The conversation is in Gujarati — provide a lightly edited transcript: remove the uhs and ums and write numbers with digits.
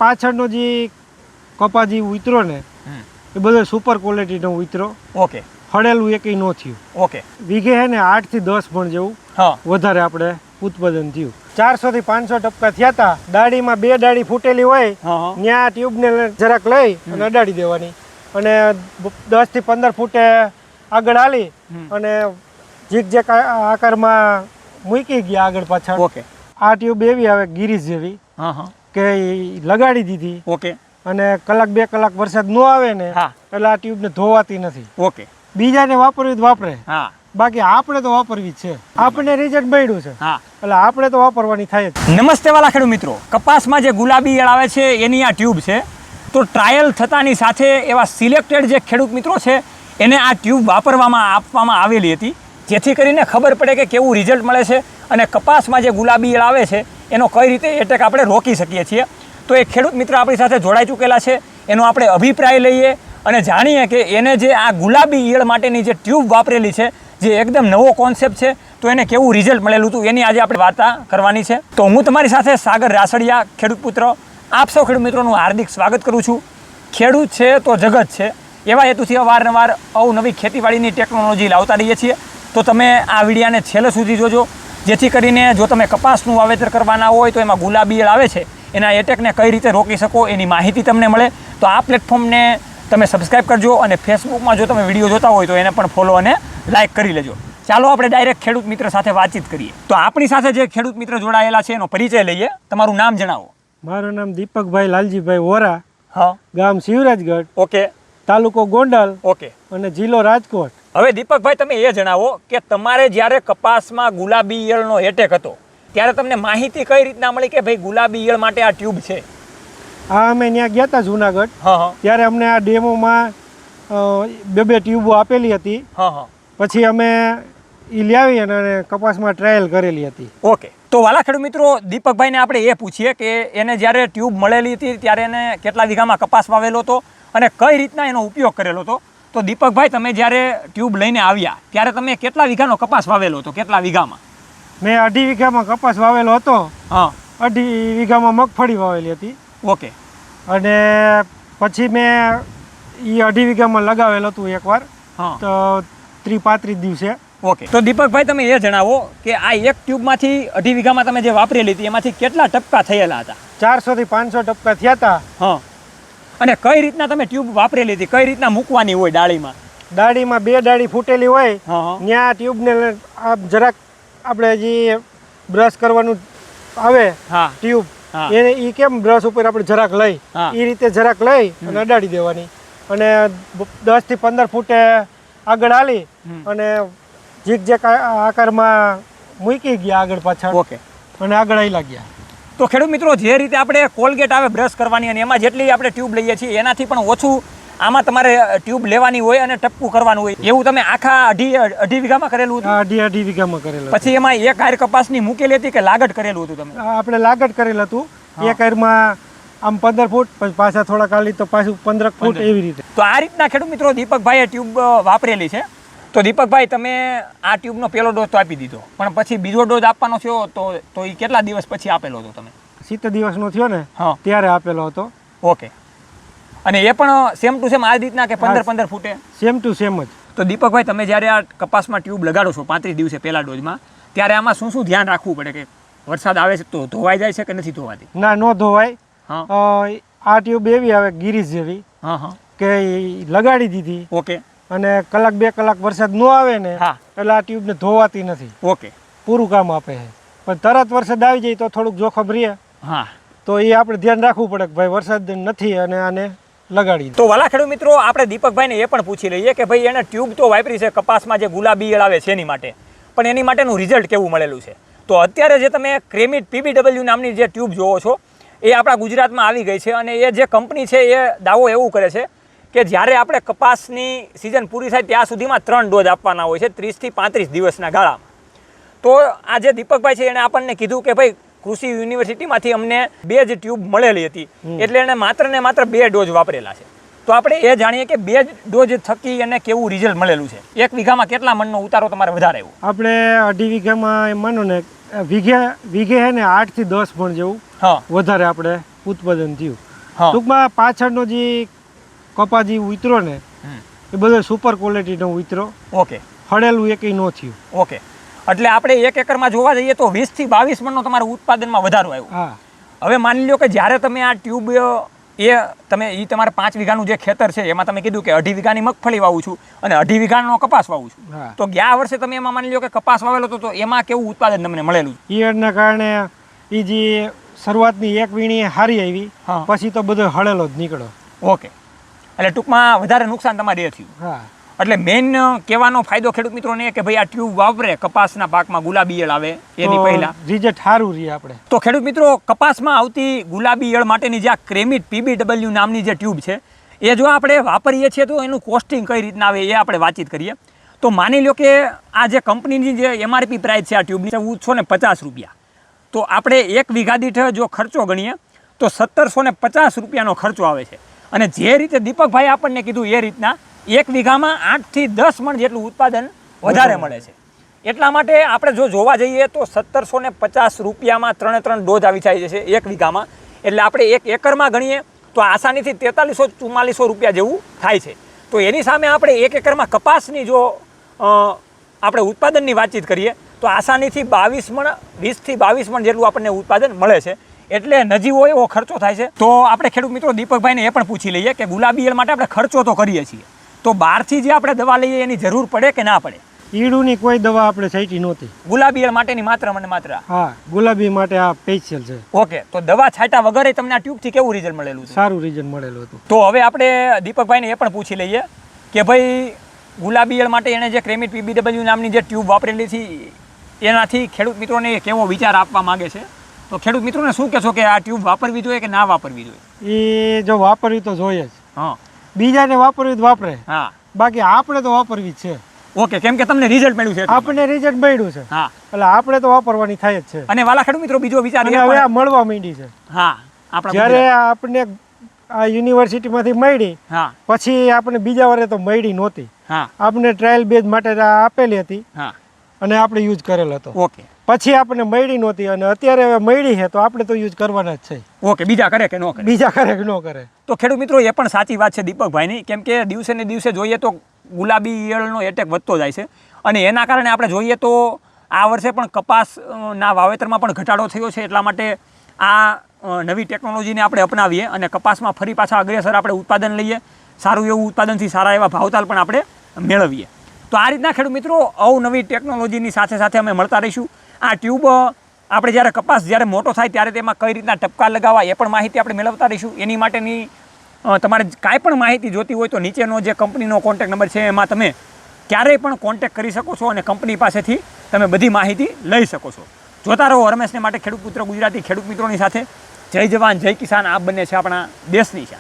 પાછળનો જે કપાજી ઉતરો ને એ બધો સુપર ક્વોલિટીનો ઉતરો. ઓકે. હળેલું એકય ન થયું. ઓકે. વીઘે હે ને 8 થી 10 મણ જેવું વધારે આપણે ઉત્પાદન થયું. 400 થી 500 ટપકા થયા હતા. ડાળીમાં 2 ડાળી ફૂટેલી હોય ત્યાં ટ્યુબને જરાક લઈ અને અડાડી દેવાની અને 10 થી 15 ફૂટે આગળ હાલી અને ઝીકઝેક આકારમાં મૂકી ગયા આગળ પાછળ. ઓકે. આ ટ્યુબ એવી આવે ગિરીશ જેવી કે લગાડી દીધી. ઓકે. અને કલાક 2 કલાક વરસાદ ન આવે ને એટલે આ ટ્યુબને ધોવાતી નથી. ઓકે. બીજાને વાપરવી તો વાપરે, બાકી આપણે તો વાપરવી જ છે. આપણને રિઝલ્ટ મળ્યું છે એટલે આપણે તો વાપરવાની થાય જ. નમસ્તે વાલા ખેડૂત મિત્રો, કપાસમાં જે ગુલાબી ઈયળ આવે છે એની આ ટ્યુબ છે. તો ટ્રાયલ થતાની સાથે એવા સિલેક્ટેડ જે ખેડૂત મિત્રો છે એને આ ટ્યુબ આપવામાં આવેલી હતી, જેથી કરીને ખબર પડે કે કેવું રિઝલ્ટ મળે છે અને કપાસમાં જે ગુલાબી ઈયળ આવે છે એનો કઈ રીતે એટેક આપણે રોકી શકીએ છીએ. તો એ ખેડૂત મિત્ર આપણી સાથે જોડાઈ ચૂકેલા છે, એનો આપણે અભિપ્રાય લઈએ અને જાણીએ કે એને જે આ ગુલાબી ઈયળ માટેની જે ટ્યુબ વાપરેલી છે, જે એકદમ નવો કોન્સેપ્ટ છે, તો એને કેવું રિઝલ્ટ મળેલું હતું એની આજે આપણે વાર્તા કરવાની છે. તો હું તમારી સાથે સાગર રાસડિયા, ખેડૂત પુત્ર, આપ સૌ ખેડૂત મિત્રોનું હાર્દિક સ્વાગત કરું છું. ખેડૂત છે તો જગત છે, એવા હેતુથી અવારનવાર અવનવી ખેતીવાડીની ટેકનોલોજી લાવતા રહીએ છીએ. તો તમે આ વિડીયાને છેલ્લે સુધી જોજો, જેથી કરીને જો તમે કપાસનું વાવેતર કરવાના હોય તો એમાં ગુલાબી ઈયળ આવે છે એના એટેકને કઈ રીતે રોકી શકો એની માહિતી તમને મળે. તો આ પ્લેટફોર્મને તમે સબસ્ક્રાઈબ કરજો અને ફેસબુકમાં જો તમે વિડીયો જોતા હોય તો એને પણ ફોલો અને લાઇક કરી લેજો. ચાલો આપણે ડાયરેક્ટ ખેડૂત મિત્ર સાથે વાતચીત કરીએ. તો આપણી સાથે જે ખેડૂત મિત્ર જોડાયેલા છે એનો પરિચય લઈએ. તમારું નામ જણાવો. મારું નામ દીપકભાઈ લાલજીભાઈ વોરા. હા. ગામ શિવરાજગઢ. ઓકે. તાલુકો ગોંડલ. ઓકે. અને જિલ્લો રાજકોટ. હવે દીપકભાઈ, તમે એ જણાવો કે તમારે જ્યારે કપાસમાં ગુલાબી ઈયળનો એટેક હતો ત્યારે તમને માહિતી કઈ રીતના મળી કે ભાઈ ગુલાબી ઈયળ માટે આ ટ્યુબ છે? અમે ત્યાં ગયા હતા જુનાગઢ, ત્યારે અમને આ ડેમોમાં 2 ટ્યુબો આપેલી હતી. પછી અમે એ લાવી અને કપાસમાં ટ્રાયલ કરેલી હતી. ઓકે. તો વાલા ખેડૂત મિત્રો, દીપકભાઈને આપણે એ પૂછીએ કે એને જ્યારે ટ્યુબ મળેલી હતી ત્યારે એને કેટલા વીઘામાં કપાસ વાવેલો હતો અને કઈ રીતના એનો ઉપયોગ કરેલો હતો. તો દીપકભાઈ, તમે જ્યારે ટ્યુબ લઈને આવ્યા ત્યારે તમે કેટલા વીઘાનો કપાસ વાવેલો હતો? કેટલા વીઘામાં? મેં 2.5 વીઘામાં કપાસ વાવેલો હતો. 2.5 વીઘામાં મગફળી વાવેલી હતી. ઓકે. અને પછી મેં એ 2.5 વીઘામાં લગાવેલું હતું એકવાર, તો 30-35 દિવસે. ઓકે. તો દીપકભાઈ, તમે એ જણાવો કે આ એક ટ્યુબમાંથી 2.5 વીઘામાં તમે જે વાપરેલી હતી એમાંથી કેટલા ટપકા થયેલા હતા? 400 થી 500 ટપકા થયા હતા. અને કઈ રીતના તમે ટ્યુબ વાપરેલી હતી? કઈ રીતના મૂકવાની હોય ડાળીમાં? ડાળીમાં 2 ડાળી ફૂટેલી હોય ત્યાં ટ્યુબને જરાક આપણે જે બ્રશ કરવાનું આવે ટ્યુબ, એને એ કેમ બ્રશ ઉપર આપણે જરાક લઈ એ રીતે જરાક લઈ અને અડાડી દેવાની અને 10 થી 15 ફૂટે આગળ હાલી અને ઝીકઝેક આકારમાં મૂકી ગયા આગળ પાછળ. ઓકે. અને આગળ આવી લાગ્યા. તો ખેડૂત મિત્રો, જે રીતે આપણે કોલગેટ આવે બ્રશ કરવાની અને એમાં જેટલી આપણે ટ્યુબ લઈએ છીએ એનાથી પણ ઓછું આમાં તમારે ટ્યુબ લેવાની હોય અને ટપકું કરવાનું હોય. એવું તમે આખા 2.5 વીઘામાં કરેલું હતું? 2.5 વીઘામાં કરેલું. પછી એમાં એક હાર કપાસની મૂકેલી હતી કે લાગટ કરેલું હતું તમે? આપણે લાગટ કરેલું હતું. એક હારમાં આમ 15 ફૂટ, પછી પાછા થોડા કાલી તો પાછું 15 ફૂટ, એવી રીતે. તો આ રીતના ખેડૂત મિત્રો દીપકભાઈએ ટ્યુબ વાપરેલી છે. તો દીપકભાઈ, તમે આ ટ્યુબનો પહેલો ડોઝ તો આપી દીધો, પણ પછી બીજો ડોઝ આપવાનો થયો તો એ કેટલા દિવસ પછી આપેલો હતો તમે? 70 દિવસનો થયો ને ત્યારે આપેલો હતો. ઓકે. અને એ પણ સેમ ટુ સેમ આ રીતના કે 15 ફૂટે? સેમ ટુ સેમ જ. તો દીપકભાઈ, તમે જ્યારે આ કપાસમાં ટ્યુબ લગાડો છો 35 દિવસે પહેલા ડોઝમાં, ત્યારે આમાં શું શું ધ્યાન રાખવું પડે? કે વરસાદ આવે છે તો ધોવાઈ જાય છે કે નથી ધોવાતી? ના, ન ધોવાય. આ ટ્યુબ એવી આવે ગિરીશ જેવી કે લગાડી દીધી. ઓકે. અને કલાક 2 કલાક વરસાદ ન આવે ને એટલે આ ટ્યુબને ધોવાતી નથી. ઓકે. પૂરું કામ આપે છે. પણ તરત વરસાદ આવી જાય તો થોડુંક જોખમ રહે. તો એ આપણે ધ્યાન રાખવું પડે કે ભાઈ વરસાદ નથી અને આને લગાડી. તો વાલા ખેડૂત મિત્રો, આપણે દીપકભાઈને એ પણ પૂછી લઈએ કે ભાઈ એને ટ્યુબ તો વાપરી છે કપાસમાં જે ગુલાબી ઈયળ આવે છે એની માટે, પણ એની માટેનું રિઝલ્ટ કેવું મળેલું છે. તો અત્યારે જે તમે ક્રેમિટ PBW નામની જે ટ્યુબ જોવો છો એ આપણા ગુજરાતમાં આવી ગઈ છે અને એ જે કંપની છે એ દાવો એવું કરે છે કે જ્યારે આપણે કપાસની સિઝન પૂરી થાય ત્યાં સુધીમાં 3 ડોઝ આપવાના હોય છે 30 થી 35 દિવસના ગાળામાં. તો આ જે દીપકભાઈ છે એને આપણને કીધું કે ભાઈ કૃષિ યુનિવર્સિટીમાંથી અમને 2 જ ટ્યુબ મળેલી હતી એટલે એને માત્ર ને માત્ર 2 ડોઝ વાપરેલા છે. તો આપણે એ જાણીએ કે 2 ડોઝ થકી એને કેવું રિઝલ્ટ મળેલું છે. 1 વીઘામાં કેટલા મણનો ઉતારો તમારે વધારે આવ્યો? આપણે 2.5 વીઘામાં માનો ને વીઘે હે ને 8 થી 10 મણ જેવું વધારે આપણે ઉત્પાદન થયું. ટૂંકમાં પાછળનો જે કપા જે ઉતરો ને એ બધો સુપર ક્વોલિટીનો ઉતરો. ઓકે. હળેલું એકય ન થયું. ઓકે. એટલે આપણે 1 એકરમાં જોવા જઈએ તો 20 થી 22 મણનો તમારા ઉત્પાદનમાં વધારો આવ્યો. હા. હવે માની લો કે જ્યારે તમે આ ટ્યુબ એ તમારે 5 વીઘાનું જે ખેતર છે એમાં તમે કીધું કે 2.5 વીઘાની મગફળી વાવું છું અને 2.5 વીઘાનો કપાસ વાવું છું, તો ગયા વર્ષે તમે એમાં માની લો કે કપાસ વાવેલો તો એમાં કેવું ઉત્પાદન તમને મળેલું? ઈયળના કારણે એ જે શરૂઆતની 1 વીણી હારી આવી, પછી તો બધો હળેલો જ નીકળ્યો. ઓકે. એટલે ટૂંકમાં વધારે નુકસાન તમારે એ થયું. હા. એટલે મેઇન કહેવાનો ફાયદો ખેડૂત મિત્રોને કે ભાઈ આ ટ્યુબ વાપરે કપાસના પાકમાં ગુલાબી ઈયળ આવે એની પહેલા રિઝલ્ટ સારું રહે આપણે. તો ખેડૂત મિત્રો કપાસમાં આવતી ગુલાબી ઈયળ માટેની જે આ ક્રેમિટ PBW નામની જે ટ્યુબ છે એ જો આપણે વાપરીએ છીએ તો એનું કોસ્ટિંગ કઈ રીતના આવે એ આપણે વાતચીત કરીએ. તો માની લો કે આ જે કંપનીની જે MRP પ્રાઇસ છે આ ટ્યુબની 750 રૂપિયા, તો આપણે 1 વીઘા દીઠ જો ખર્ચો ગણીએ તો 1750 રૂપિયાનો ખર્ચો આવે છે. અને જે રીતે દીપકભાઈ આપણને કીધું એ રીતના 1 વીઘામાં 8 થી 10 મણ જેટલું ઉત્પાદન વધારે મળે છે. એટલા માટે આપણે જો જોવા જઈએ તો 1750 રૂપિયામાં 3 ડોઝ આવી જાય છે 1 વીઘામાં. એટલે આપણે 1 એકરમાં ગણીએ તો આસાનીથી 4300-4400 રૂપિયા જેવું થાય છે. તો એની સામે આપણે 1 એકરમાં કપાસની જો આપણે ઉત્પાદનની વાતચીત કરીએ તો આસાનીથી 22 મણ 20 થી 22 મણ જેટલું આપણને ઉત્પાદન મળે છે. એટલે નજીવો એવો ખર્ચો થાય છે. તો આપણે ખેડૂત મિત્રો દીપકભાઈને એ પણ પૂછી લઈએ કે ગુલાબી ઈયળ માટે આપણે ખર્ચો તો કરીએ છીએ, તો બહારથી જે આપણે દવા લઈએ એની જરૂર પડે કે ના પડે? ઈડુની કોઈ દવા આપણે છાંટી નહોતી. ગુલાબી ઈયળ માટેની માત્ર મને માત્ર? હા, ગુલાબી માટે આ સ્પેશિયલ છે. ઓકે. તો દવા છાંટા વગર તમને આ ટ્યુબથી કેવું રિઝલ્ટ મળેલું છે? સારું રિઝલ્ટ મળેલું હતું. તો હવે આપણે દીપકભાઈને એ પણ પૂછી લઈએ કે ભાઈ ગુલાબી ઈયળ માટે એણે જે ક્રેમિટ PBW નામની જે ટ્યુબ વાપરેલી હતી એનાથી ખેડૂત મિત્રોને કેવો વિચાર આપવા માંગે છે. તો ખેડૂત મિત્રોને શું કહેશો કે આ ટ્યુબ વાપરવી જોઈએ કે ના વાપરવી જોઈએ? એ જો વાપરવી તો જોઈએ જ. હા. બીજાને વાપરવી તો વાપરે. હા. બાકી આપણે તો વાપરવી જ છે. ઓકે. કેમ કે તમને રિઝલ્ટ મળ્યું છે? આપણને રિઝલ્ટ મળ્યું છે. હા. એટલે આપણે તો વાપરવાની થાય જ છે. અને વાલા ખેડૂત મિત્રો બીજો વિચાર હવે આ મળવા માંડી છે. હા. આપણે જ્યારે આપણને આ યુનિવર્સિટીમાંથી મળી, હા, પછી આપણે બીજા વારે તો મળી નહોતી. હા. આપણે ટ્રાયલ બેઝ માટે આપેલી હતી. હા. અને આપણે યુઝ કરેલ હતો. ઓકે. પછી આપણને મળી નહોતી અને અત્યારે હવે મળી છે તો આપણે તો યુઝ કરવાના જ છે. ઓકે. બીજા કરે કે ન કરે? બીજા કરે કે ન કરે. તો ખેડૂત મિત્રો એ પણ સાચી વાત છે દીપકભાઈની, કેમ કે દિવસે ને દિવસે જોઈએ તો ગુલાબી ઈયળનો એટેક વધતો જાય છે અને એના કારણે આપણે જોઈએ તો આ વર્ષે પણ કપાસના વાવેતરમાં પણ ઘટાડો થયો છે. એટલા માટે આ નવી ટેકનોલોજીને આપણે અપનાવીએ અને કપાસમાં ફરી પાછા અગ્રેસર આપણે ઉત્પાદન લઈએ, સારું એવું ઉત્પાદનથી સારા એવા ભાવતાલ પણ આપણે મેળવીએ. તો આ રીતના ખેડૂત મિત્રો અવનવી ટેકનોલોજીની સાથે સાથે અમે મળતા રહીશું. આ ટ્યુબ આપણે જ્યારે કપાસ જ્યારે મોટો થાય ત્યારે તેમાં કઈ રીતના ટપકા લગાવવા એ પણ માહિતી આપણે મેળવતા રહીશું. એની માટેની તમારે કાંઈ પણ માહિતી જોતી હોય તો નીચેનો જે કંપનીનો કોન્ટેક્ટ નંબર છે એમાં તમે ક્યારેય પણ કોન્ટેક્ટ કરી શકો છો અને કંપની પાસેથી તમે બધી માહિતી લઈ શકો છો. જોતા રહો રમેશને માટે ખેડૂત પુત્ર ગુજરાતી ખેડૂત મિત્રોની સાથે. જય જવાન જય કિસાન. આ બંને છે આપણા દેશની શાન.